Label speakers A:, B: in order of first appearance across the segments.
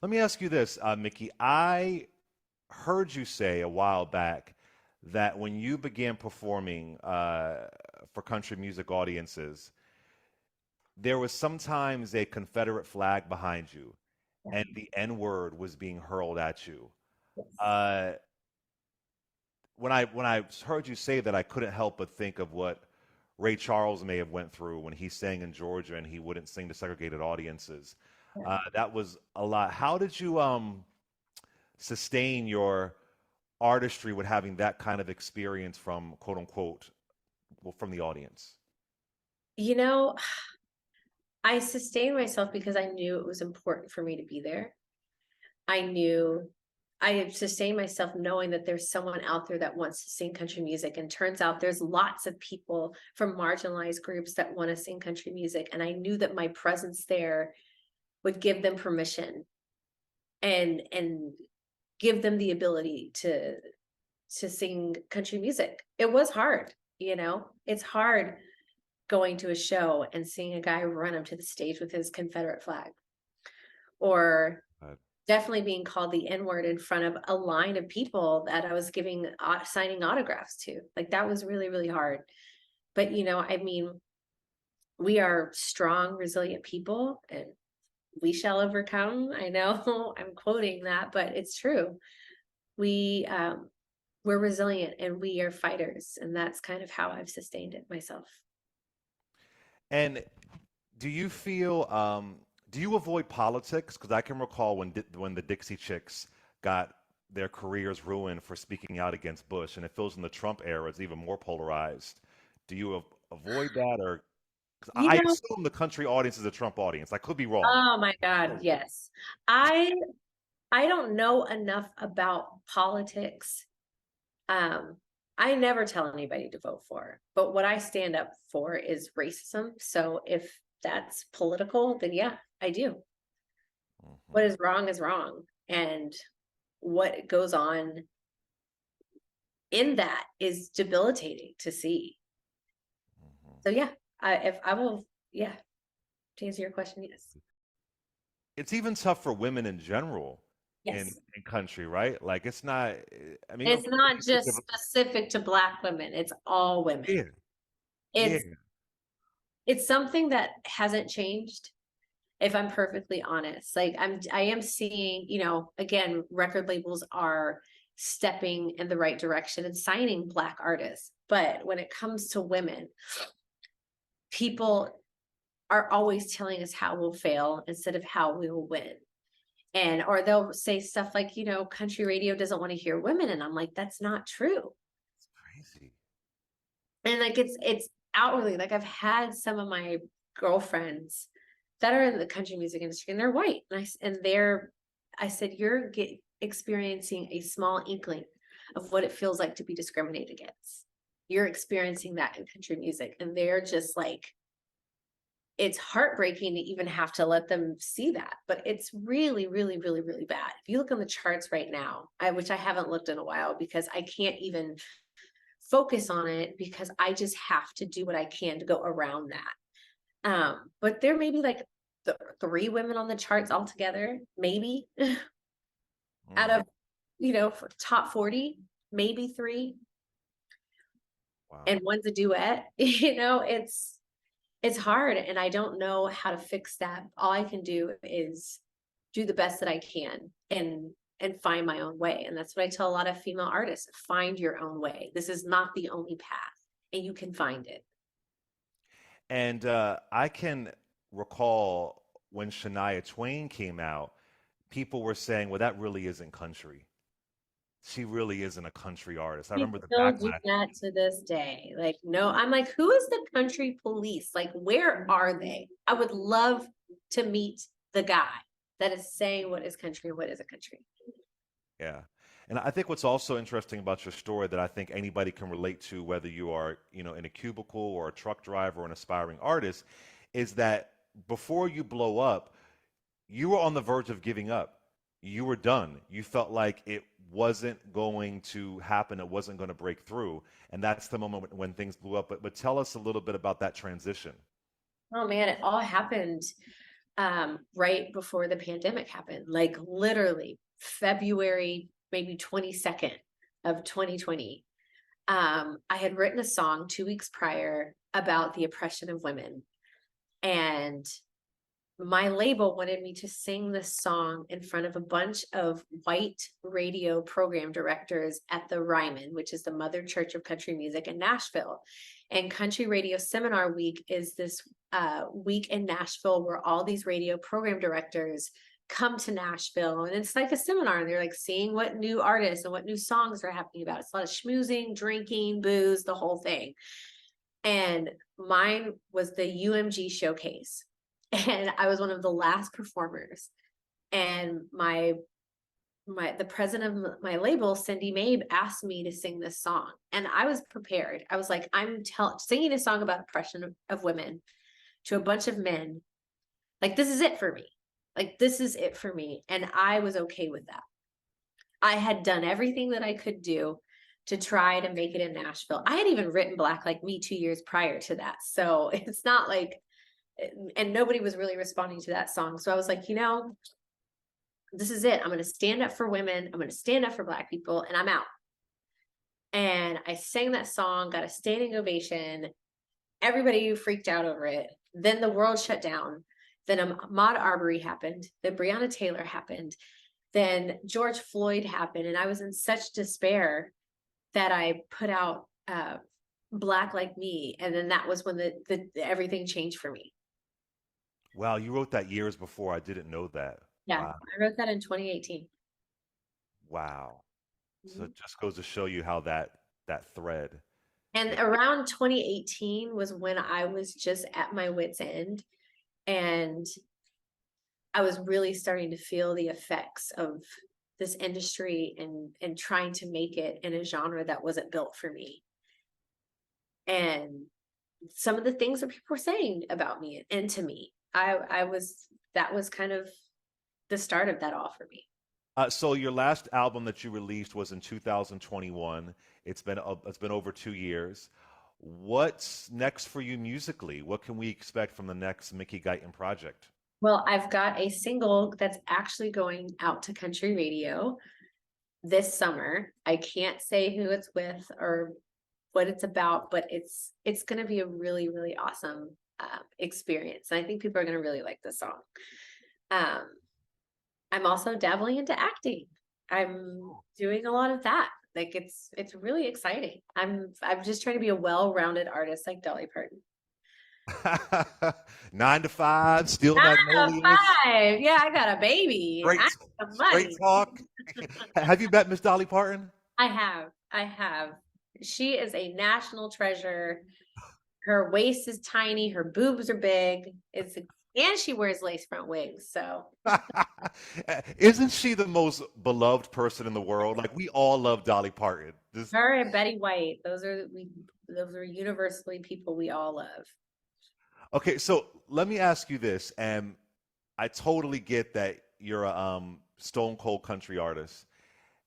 A: Let me ask you this, Mickey. I heard you say a while back that when you began performing for country music audiences, there was sometimes a Confederate flag behind you,
B: Yeah.
A: and the N word was being hurled at you.
B: Yes.
A: Uh, when I heard you say that, I couldn't help but think of what Ray Charles may have went through when he sang in Georgia and he wouldn't sing to segregated audiences.
B: Yeah.
A: That was a lot. How did you sustain your artistry with having that kind of experience from quote unquote, well, from the audience?
B: You know, I sustained myself because I knew it was important for me to be there. I knew I had sustained myself knowing that there's someone out there that wants to sing country music. And turns out there's lots of people from marginalized groups that want to sing country music. And I knew that my presence there would give them permission and give them the ability to sing country music. It was hard, it's hard going to a show and seeing a guy run up to the stage with his Confederate flag, or
A: Uh,
B: definitely being called the N word in front of a line of people that I was giving signing autographs to. Like that was really, really hard. But I mean, we are strong, resilient people, and we shall overcome. I know I'm quoting that, but it's true. We we're resilient and we are fighters, and that's kind of how I've sustained it myself.
A: and do you feel do you avoid politics? Because I can recall when the Dixie Chicks got their careers ruined for speaking out against Bush, and it feels in the Trump era it's even more polarized. Do you avoid that, or 'cause
B: You
A: I
B: know,
A: assume the country audience is a Trump audience? I could be wrong.
B: oh my God, yes. I I don't know enough about politics. Um, I never tell anybody to vote for, but what I stand up for is racism. So if that's political, then yeah, I do. What
A: Hmm.
B: is wrong is wrong. And what goes on in that is debilitating to see.
A: Hmm.
B: So yeah, if I will, yeah, to answer your question, yes.
A: It's even tough for women in general
B: Yes.
A: in country, right? Like it's not. I mean, of
B: It's
A: course,
B: not just specific to Black women, it's all women.
A: yeah, yeah.
B: It's it's something that hasn't changed, if I'm perfectly honest. Like I am seeing, again, record labels are stepping in the right direction and signing Black artists. But when it comes to women, people are always telling us how we'll fail instead of how we will win. And or they'll say stuff like, country radio doesn't want to hear women. And I'm like, that's not true.
A: It's crazy.
B: And like it's outwardly, like I've had some of my girlfriends that are in the country music industry and they're white. I said, you're experiencing a small inkling of what it feels like to be discriminated against. You're experiencing that in country music. And they're just like, it's heartbreaking to even have to let them see that. But it's really, really, really, really bad. If you look on the charts right now, which I haven't looked in a while because I can't even focus on it because I just have to do what I can to go around that. But there may be like three women on the charts altogether, maybe out
A: Mm,
B: of for top 40, maybe three,
A: wow.
B: and one's a duet. It's hard, and I don't know how to fix that. All I can do is do the best that I can and find my own way. And that's what I tell a lot of female artists: find your own way. This is not the only path, and you can find it.
A: And I can recall when Shania Twain came out, people were saying, "Well, that really isn't country. She really isn't a country artist." I
B: People
A: remember the
B: still do
A: backlash.
B: that to this day. Like, no, I'm like, who is the country police? Like, where are they? I would love to meet the guy that is saying what is country and what isn't country.
A: Yeah. And I think what's also interesting about your story that I think anybody can relate to, whether you are, in a cubicle or a truck driver or an aspiring artist, is that before you blow up, you were on the verge of giving up. You were done. You felt like it wasn't going to happen. It wasn't going to break through. And that's the moment when things blew up. But tell us a little bit about that transition.
B: Oh man, it all happened right before the pandemic happened, like literally February, maybe 22nd of 2020. I had written a song 2 weeks prior about the oppression of women. And my label wanted me to sing this song in front of a bunch of white radio program directors at the Ryman, which is the mother church of country music in Nashville. And Country Radio Seminar Week is this week in Nashville where all these radio program directors come to Nashville, and it's like a seminar, and they're like seeing what new artists and what new songs are happening about. It's a lot of schmoozing, drinking, booze, the whole thing. And mine was the UMG showcase. And I was one of the last performers. And the president of my label, Cindy Mabe, asked me to sing this song. And I was prepared. I was like, I'm singing a song about oppression of women to a bunch of men. Like, this is it for me. Like, this is it for me. And I was okay with that. I had done everything that I could do to try to make it in Nashville. I had even written Black Like Me 2 years prior to that. So it's not like, and nobody was really responding to that song. So I was like, this is it. I'm going to stand up for women. I'm going to stand up for Black people, and I'm out. And I sang that song, got a standing ovation. Everybody freaked out over it. Then the world shut down. Then Ahmaud Arbery happened. Then Breonna Taylor happened. Then George Floyd happened. And I was in such despair that I put out Black Like Me. And then that was when the everything changed for me.
A: Wow, you wrote that years before. I didn't know that.
B: Yeah,
A: Wow.
B: I wrote that in 2018.
A: Wow. So
B: Mhm.
A: it just goes to show you how that thread.
B: And
A: Yeah.
B: around 2018 was when I was just at my wit's end. And I was really starting to feel the effects of this industry and trying to make it in a genre that wasn't built for me. And some of the things that people were saying about me and to me, I was that was kind of the start of that all for me.
A: So your last album that you released was in 2021. It's been over 2 years. What's next for you musically? What can we expect from the next Mickey Guyton project?
B: Well, I've got a single that's actually going out to country radio this summer. I can't say who it's with or what it's about, but it's going to be a really, really awesome experience. And I think people are going to really like this song. Um, I'm also dabbling into acting. I'm doing a lot of that. Like, it's really exciting. I'm just trying to be a well-rounded artist like Dolly Parton.
A: 9 to 5, Steel
B: 9 to
A: Magnolias,
B: 5. Yeah, I got a baby. I
A: straight,
B: need some
A: straight
B: money.
A: talk. Have you met Miss Dolly Parton?
B: I have. I have. She is a national treasure. Her waist is tiny, her boobs are big. And she wears lace front wigs. So
A: Isn't she the most beloved person in the world? Like we all love Dolly Parton. Just
B: her and Betty White, those are universally people we all love.
A: okay, so let me ask you this, and I totally get that you're a stone cold country artist.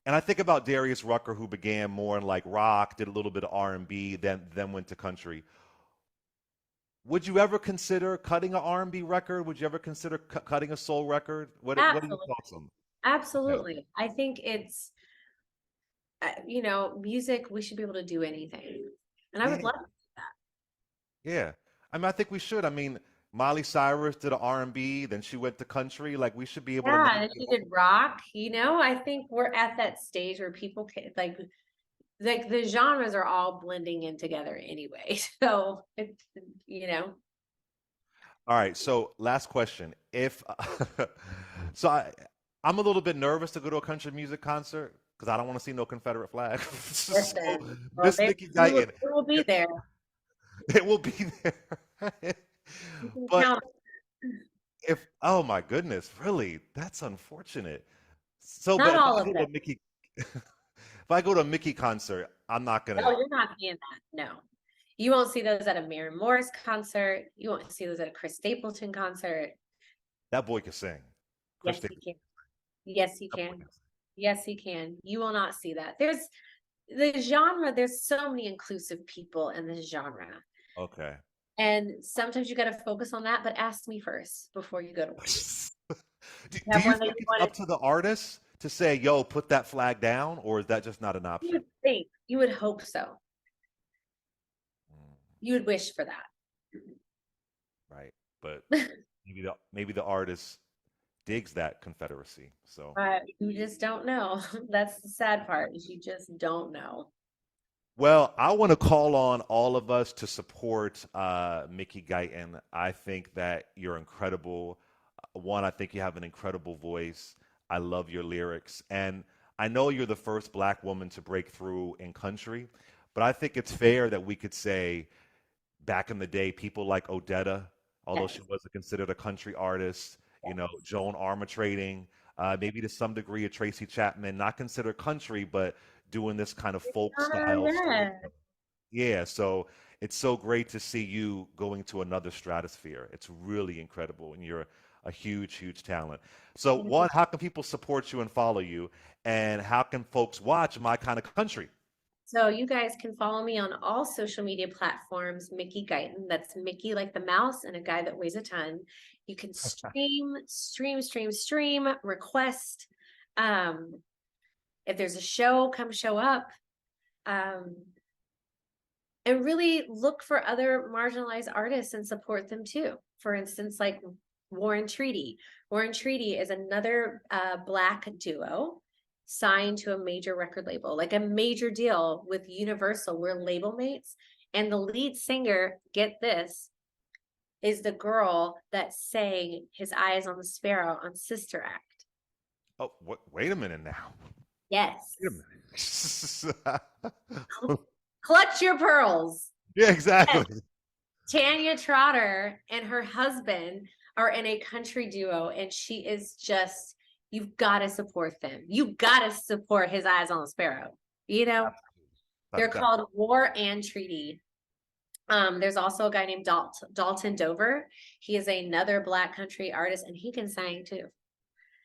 A: And I think about Darius Rucker, who began more in like rock, did a little bit of R&B, then went to country. Would you ever consider cutting an R&B record? Would you ever consider cutting a soul record? What are your
B: Absolutely.
A: thoughts on that? Okay.
B: Absolutely. I think it's music, we should be able to do anything. And I would
A: Yeah,
B: love that.
A: yeah. I mean, I think we should. I mean, Miley Cyrus did an R&B, then she went to country. Like we should be able to
B: Yeah,
A: make
B: and if
A: it
B: you
A: work.
B: did rock, I think we're at that stage where people can like the genres are all blending in together anyway. So it's you know,
A: All right, so last question. If so I'm a little bit nervous to go to a country music concert because I don't want to see no Confederate flag. So
B: listen, well
A: Miss
B: there
A: Mickey Guyton,
B: it will be there.
A: it will be there.
B: You can
A: But
B: count.
A: if oh my goodness, really, that's unfortunate. So, but
B: Not
A: if
B: all
A: I
B: of
A: go to
B: them.
A: a Mickey, if I go to a Mickey concert, I'm not
B: No,
A: gonna.
B: you're not seeing that. No. You won't see those at a Mary Morris concert. You won't see those at a Chris Stapleton concert.
A: That boy can sing. Chris
B: Yes, he
A: Stapleton,
B: can. Yes, he
A: that boy
B: can.
A: can sing.
B: Yes, he can. You will not see that. There's the genre, there's so many inclusive people in this genre.
A: Okay.
B: And sometimes you got to focus on that, but ask me first before you go to work. You
A: Do
B: have
A: you
B: one that
A: think
B: you
A: it's
B: want
A: up
B: to,
A: to the artist to say, "Yo, put that flag down," or is that just not an
B: you
A: option?
B: would think, you would hope so.
A: Mm,
B: You would wish for that.
A: right, but maybe the artist digs that Confederacy. So,
B: But you just don't know. That's the sad part is you just don't know.
A: well, I want to call on all of us to support Mickey Guyton. I think that you're incredible. One, I think you have an incredible voice. I love your lyrics, and I know you're the first black woman to break through in country, but I think it's fair that we could say back in the day, people like Odetta, although she
B: Yes.
A: wasn't considered a country artist, Joan Armatrading, maybe to some degree a Tracy Chapman, not considered country, but doing this kind of folk style
B: Yeah.
A: storytelling. Yeah, so it's so great to see you going to another stratosphere. It's really incredible, and you're a huge, huge talent. So, one, how can people support you and follow you, and how can folks watch My Kind of Country?
B: So you guys can follow me on all social media platforms, Mickey Guyton. That's Mickey like the mouse and a guy that weighs a ton. You can stream, request. Um, if there's a show, come show up. Um, and really look for other marginalized artists and support them too. For instance, like Warren Treaty. Warren Treaty is another Black duo signed to a major record label, like a major deal with Universal. We're label mates. And the lead singer, get this, is the girl that sang His Eyes on the Sparrow on Sister Act.
A: Oh, wait a minute now.
B: Yes.
A: Wait a minute.
B: Clutch your pearls.
A: Yeah,
B: Yes.
A: exactly.
B: Tanya Trotter and her husband are in a country duo, and she is just, you've got to support them. You've got to support His Eyes on the Sparrow. You know, they're
A: That,
B: called War and Treaty. There's also a guy named Dalton Dover. He is another Black country artist, and he can sing too.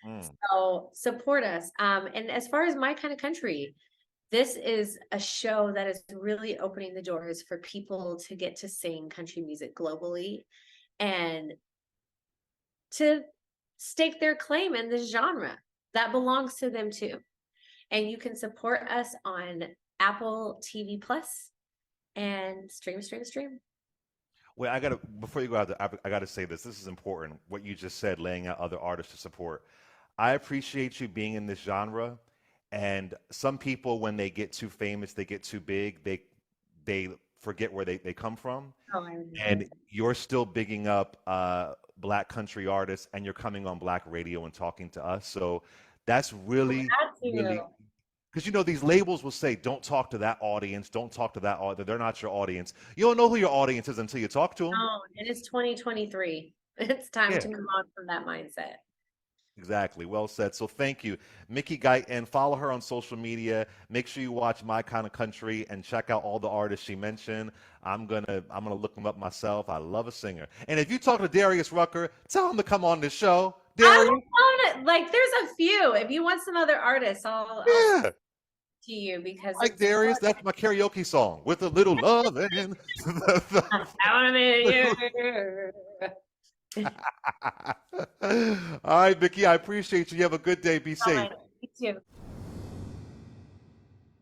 A: mm.
B: So support us. And as far as My Kind of Country, this is a show that is really opening the doors for people to get to sing country music globally and to stake their claim in this genre that belongs to them too. And you can support us on Apple TV Plus and stream.
A: Well, before you go out there, I gotta say this. This is important. What you just said, laying out other artists to support. I appreciate you being in this genre. And some people, when they get too famous, they get too big, they forget where they come from.
B: Oh, I remember.
A: And you're still bigging up black country artists, and you're coming on black radio and talking to us. So that's really,
B: Had
A: really,
B: to.
A: because these labels will say, "Don't talk to that audience. Don't talk to that audience. They're not your audience." You don't know who your audience is until you talk to them.
B: Oh, it is 2023. It's time
A: Yeah,
B: to move on from that mindset.
A: exactly. Well said. So thank you, Mickey Guyton. Follow her on social media. Make sure you watch My Kind of Country and check out all the artists she mentioned. I'm gonna look them up myself. I love a singer. And if you talk to Darius Rucker, tell him to come on this show.
B: I
A: Darius,
B: will own it. Like, there's a few. If you want some other artists, I'll send
A: yeah,
B: to you because
A: like
B: it's
A: Darius. That's my karaoke song with a little love and.
B: I want to be you.
A: All right, Mickey. I appreciate you. You have a good day. Be
B: All
A: safe.
B: right, you too.